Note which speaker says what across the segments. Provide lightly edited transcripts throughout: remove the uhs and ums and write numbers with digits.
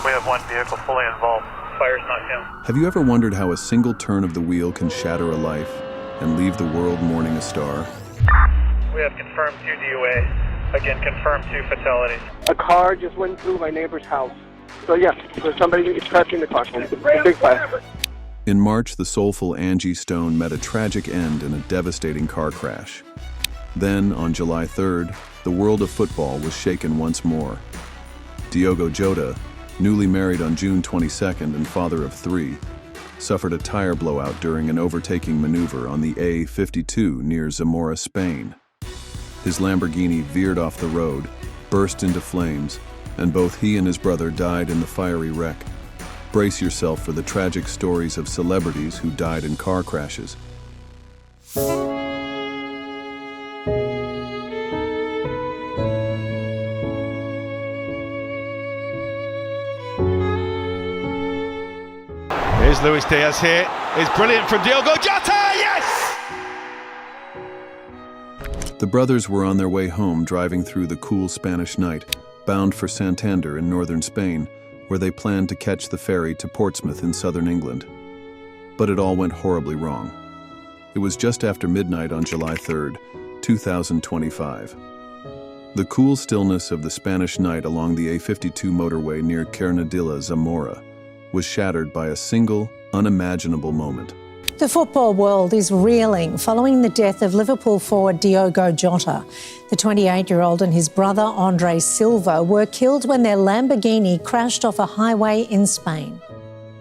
Speaker 1: We have one vehicle fully involved. Fire's not him.
Speaker 2: Have you ever wondered how a single turn of the wheel can shatter a life and leave the world mourning a star?
Speaker 1: We have confirmed 2 DUA. Again, confirmed 2 fatalities.
Speaker 3: A car just went through my neighbor's house. So yes, so somebody is crashing the car. It's a big fire.
Speaker 2: In March, the soulful Angie Stone met a tragic end in a devastating car crash. Then, on July 3rd, the world of football was shaken once more. Diogo Jota, newly married on June 22nd and father of 3, suffered a tire blowout during an overtaking maneuver on the A52 near Zamora, Spain. His Lamborghini veered off the road, burst into flames, and both he and his brother died in the fiery wreck. Brace yourself for the tragic stories of celebrities who died in car crashes.
Speaker 4: Here's Luis Diaz here. It's brilliant from Diogo Jota, yes!
Speaker 2: The brothers were on their way home driving through the cool Spanish night, bound for Santander in northern Spain, where they planned to catch the ferry to Portsmouth in southern England. But it all went horribly wrong. It was just after midnight on July 3rd, 2025. The cool stillness of the Spanish night along the A52 motorway near Quernadilla, Zamora, was shattered by a single, unimaginable moment.
Speaker 5: The football world is reeling following the death of Liverpool forward Diogo Jota. The 28-year-old and his brother Andre Silva were killed when their Lamborghini crashed off a highway in Spain.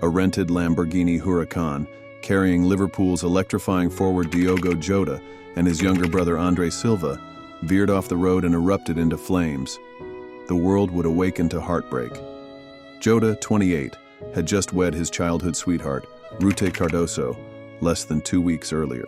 Speaker 2: A rented Lamborghini Huracan, carrying Liverpool's electrifying forward Diogo Jota and his younger brother Andre Silva, veered off the road and erupted into flames. The world would awaken to heartbreak. Jota, 28, had just wed his childhood sweetheart, Ruth Cardoso, less than 2 weeks earlier.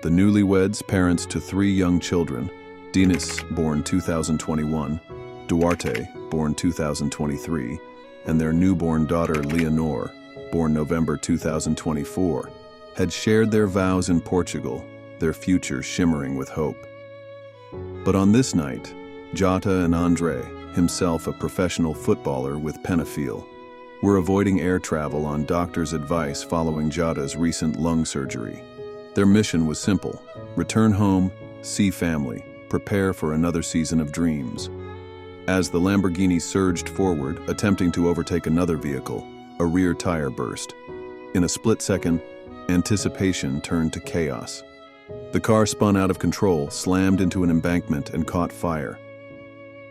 Speaker 2: The newlyweds, parents to 3 young children, Dinis, born 2021, Duarte, born 2023, and their newborn daughter, Leonor, born November 2024, had shared their vows in Portugal, their future shimmering with hope. But on this night, Jota and Andre, himself a professional footballer with Penafiel, were avoiding air travel on doctors' advice following Jota's recent lung surgery. Their mission was simple: return home, see family, prepare for another season of dreams. As the Lamborghini surged forward, attempting to overtake another vehicle, a rear tire burst. In a split second, anticipation turned to chaos. The car spun out of control, slammed into an embankment, and caught fire.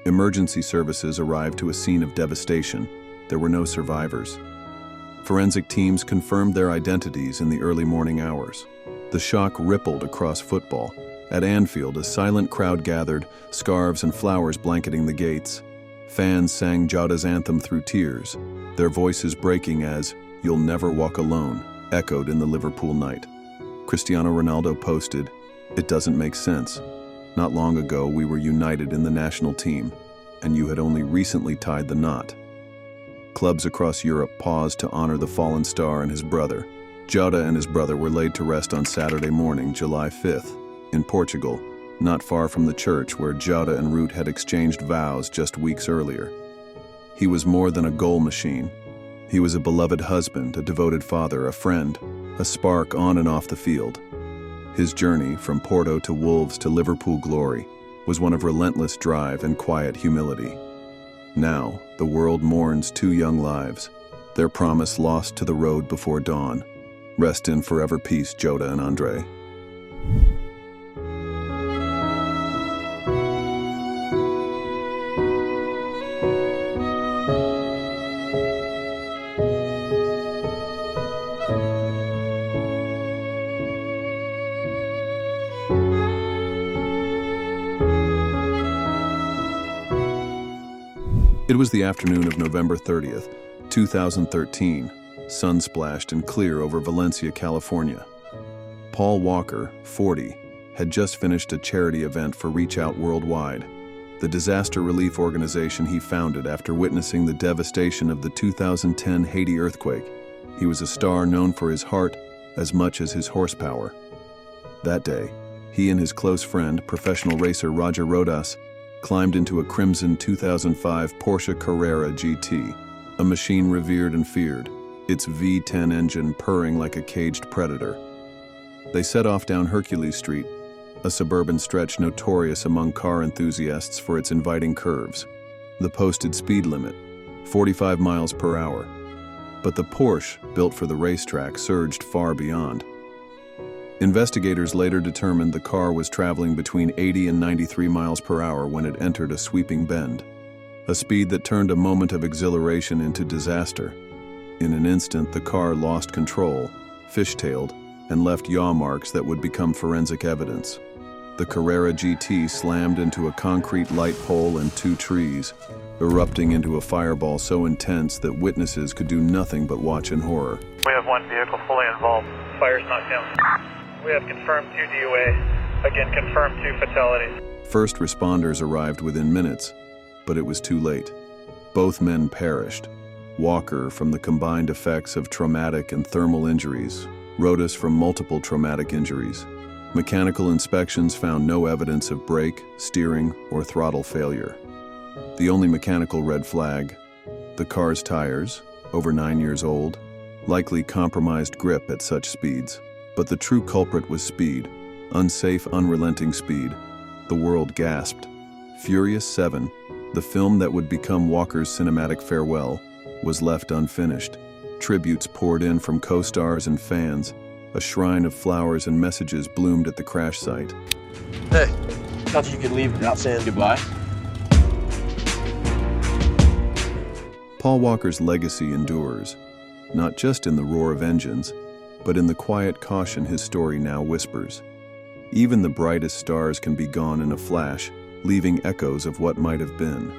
Speaker 2: Emergency services arrived to a scene of devastation. There were no survivors. Forensic teams confirmed their identities in the early morning hours. The shock rippled across football. At Anfield, a silent crowd gathered, scarves and flowers blanketing the gates. Fans sang Jota's anthem through tears, their voices breaking as "You'll Never Walk Alone" echoed in the Liverpool night. Cristiano Ronaldo posted, "It doesn't make sense. Not long ago, we were united in the national team, and you had only recently tied the knot." Clubs across Europe paused to honor the fallen star and his brother. Jota and his brother were laid to rest on Saturday morning, July 5th, in Portugal, not far from the church where Jota and Ruth had exchanged vows just weeks earlier. He was more than a goal machine. He was a beloved husband, a devoted father, a friend, a spark on and off the field. His journey from Porto to Wolves to Liverpool glory was one of relentless drive and quiet humility. Now, the world mourns 2 young lives, their promise lost to the road before dawn. Rest in forever peace, Jota and Andre. It was the afternoon of November 30th, 2013, sun-splashed and clear over Valencia, California. Paul Walker, 40, had just finished a charity event for Reach Out Worldwide, the disaster relief organization he founded after witnessing the devastation of the 2010 Haiti earthquake. He was a star known for his heart as much as his horsepower. That day, he and his close friend, professional racer Roger Rodas, climbed into a crimson 2005 Porsche Carrera GT, a machine revered and feared, its V10 engine purring like a caged predator. They set off down Hercules Street, a suburban stretch notorious among car enthusiasts for its inviting curves. The posted speed limit, 45 miles per hour. But the Porsche, built for the racetrack, surged far beyond. Investigators later determined the car was traveling between 80 and 93 miles per hour when it entered a sweeping bend, a speed that turned a moment of exhilaration into disaster. In an instant, the car lost control, fishtailed, and left yaw marks that would become forensic evidence. The Carrera GT slammed into a concrete light pole and two trees, erupting into a fireball so intense that witnesses could do nothing but watch in horror.
Speaker 1: We have one vehicle fully involved. Fire's not down. We have confirmed 2 DOA. Again, confirmed 2 fatalities.
Speaker 2: First responders arrived within minutes, but it was too late. Both men perished. Walker from the combined effects of traumatic and thermal injuries, Rodas from multiple traumatic injuries. Mechanical inspections found no evidence of brake, steering, or throttle failure. The only mechanical red flag, the car's tires, over 9 years old, likely compromised grip at such speeds. But the true culprit was speed, unsafe, unrelenting speed. The world gasped. Furious 7, the film that would become Walker's cinematic farewell, was left unfinished. Tributes poured in from co-stars and fans. A shrine of flowers and messages bloomed at the crash site.
Speaker 6: Hey, thought you could leave without saying goodbye.
Speaker 2: Paul Walker's legacy endures, not just in the roar of engines, but in the quiet caution his story now whispers. Even the brightest stars can be gone in a flash, leaving echoes of what might have been.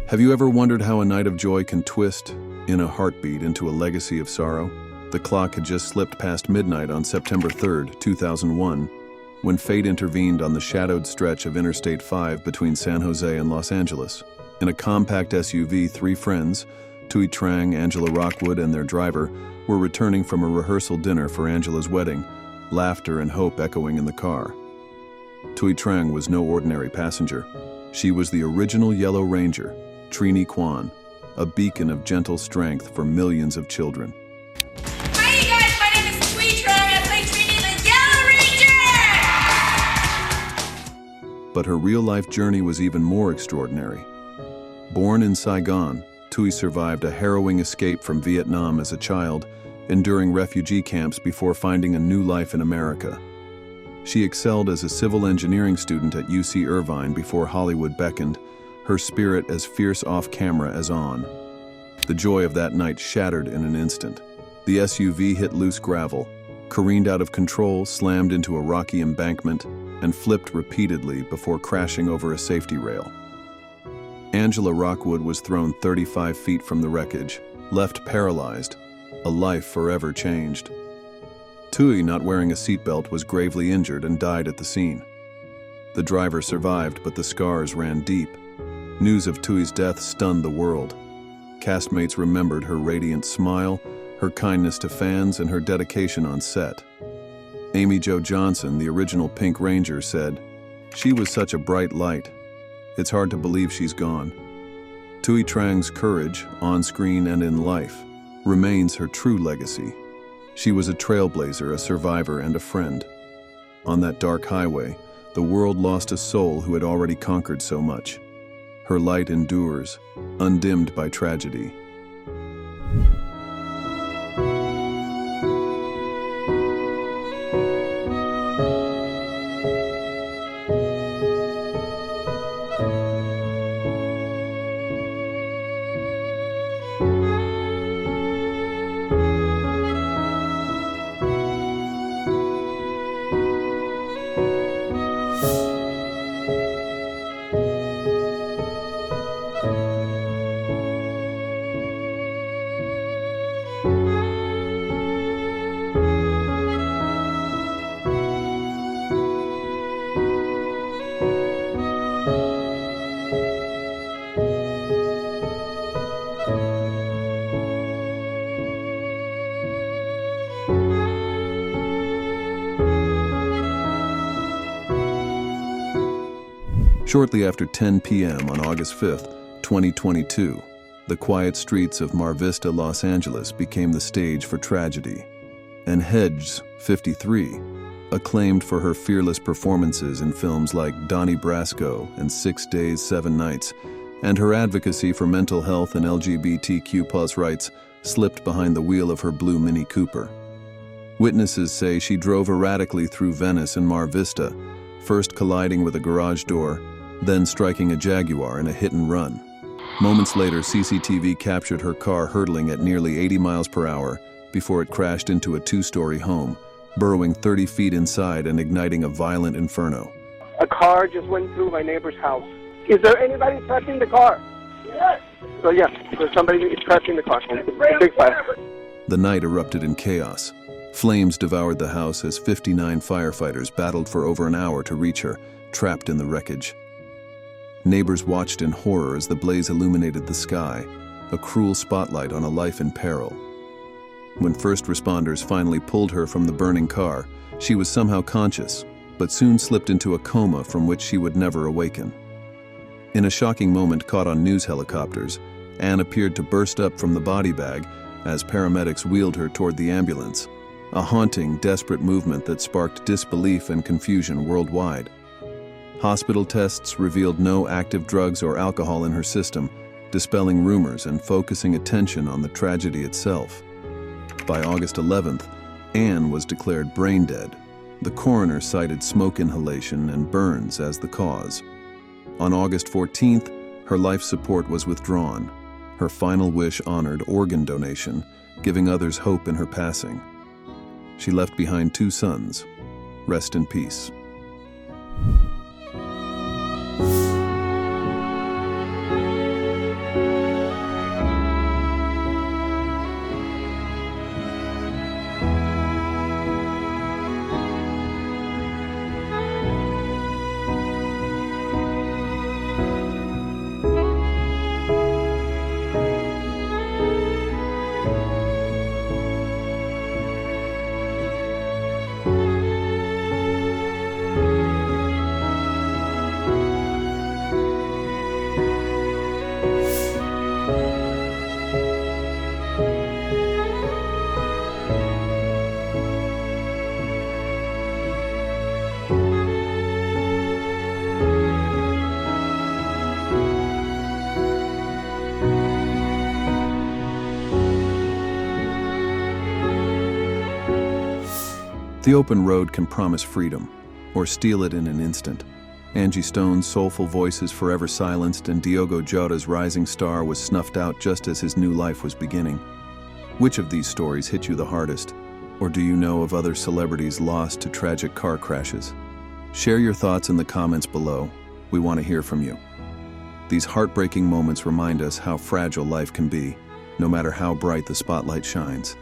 Speaker 2: Have you ever wondered how a night of joy can twist, in a heartbeat, into a legacy of sorrow? The clock had just slipped past midnight on September 3rd, 2001, when fate intervened on the shadowed stretch of Interstate 5 between San Jose and Los Angeles. In a compact SUV, 3 friends, Thuy, Trang, Angela Rockwood, and their driver, were returning from a rehearsal dinner for Angela's wedding, laughter and hope echoing in the car. Thuy Trang was no ordinary passenger. She was the original Yellow Ranger, Trini Kwan, a beacon of gentle strength for millions of children.
Speaker 7: Hi you guys, my name is Thuy Trang. I play Trini the Yellow Ranger!
Speaker 2: But her real-life journey was even more extraordinary. Born in Saigon, Thuy survived a harrowing escape from Vietnam as a child, enduring refugee camps before finding a new life in America. She excelled as a civil engineering student at UC Irvine before Hollywood beckoned, her spirit as fierce off-camera as on. The joy of that night shattered in an instant. The SUV hit loose gravel, careened out of control, slammed into a rocky embankment, and flipped repeatedly before crashing over a safety rail. Angela Rockwood was thrown 35 feet from the wreckage, left paralyzed, a life forever changed. Thuy, not wearing a seatbelt, was gravely injured and died at the scene. The driver survived, but the scars ran deep. News of Thuy's death stunned the world. Castmates remembered her radiant smile, her kindness to fans, and her dedication on set. Amy Jo Johnson, the original Pink Ranger, said, "She was such a bright light. It's hard to believe she's gone. Thuy Trang's courage, on screen and in life, remains her true legacy. She was a trailblazer, a survivor, and a friend. On that dark highway, the world lost a soul who had already conquered so much. Her light endures, undimmed by tragedy. Shortly after 10 p.m. on August 5, 2022, the quiet streets of Mar Vista, Los Angeles became the stage for tragedy. And Heche, 53, acclaimed for her fearless performances in films like Donnie Brasco and 6 Days, 7 Nights, and her advocacy for mental health and LGBTQ+ rights, slipped behind the wheel of her blue Mini Cooper. Witnesses say she drove erratically through Venice and Mar Vista, first colliding with a garage door, then striking a Jaguar in a hit and run. Moments later, CCTV captured her car hurtling at nearly 80 miles per hour before it crashed into a 2-story home, burrowing 30 feet inside and igniting a violent inferno.
Speaker 3: A car just went through my neighbor's house. Is there anybody touching the car? Yes. So yes, there's somebody touching the car. It's a big fire.
Speaker 2: The night erupted in chaos. Flames devoured the house as 59 firefighters battled for over an hour to reach her, trapped in the wreckage. Neighbors watched in horror as the blaze illuminated the sky, a cruel spotlight on a life in peril. When first responders finally pulled her from the burning car, she was somehow conscious, but soon slipped into a coma from which she would never awaken. In a shocking moment caught on news helicopters, Anne appeared to burst up from the body bag as paramedics wheeled her toward the ambulance, a haunting, desperate movement that sparked disbelief and confusion worldwide. Hospital tests revealed no active drugs or alcohol in her system, dispelling rumors and focusing attention on the tragedy itself. By August 11th, Anne was declared brain dead. The coroner cited smoke inhalation and burns as the cause. On August 14th, her life support was withdrawn. Her final wish honored organ donation, giving others hope in her passing. She left behind 2 sons. Rest in peace. The open road can promise freedom, or steal it in an instant. Angie Stone's soulful voice is forever silenced, and Diogo Jota's rising star was snuffed out just as his new life was beginning. Which of these stories hit you the hardest? Or do you know of other celebrities lost to tragic car crashes? Share your thoughts in the comments below. We want to hear from you. These heartbreaking moments remind us how fragile life can be, no matter how bright the spotlight shines.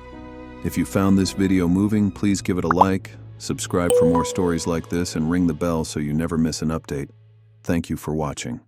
Speaker 2: If you found this video moving, please give it a like, subscribe for more stories like this, and ring the bell so you never miss an update. Thank you for watching.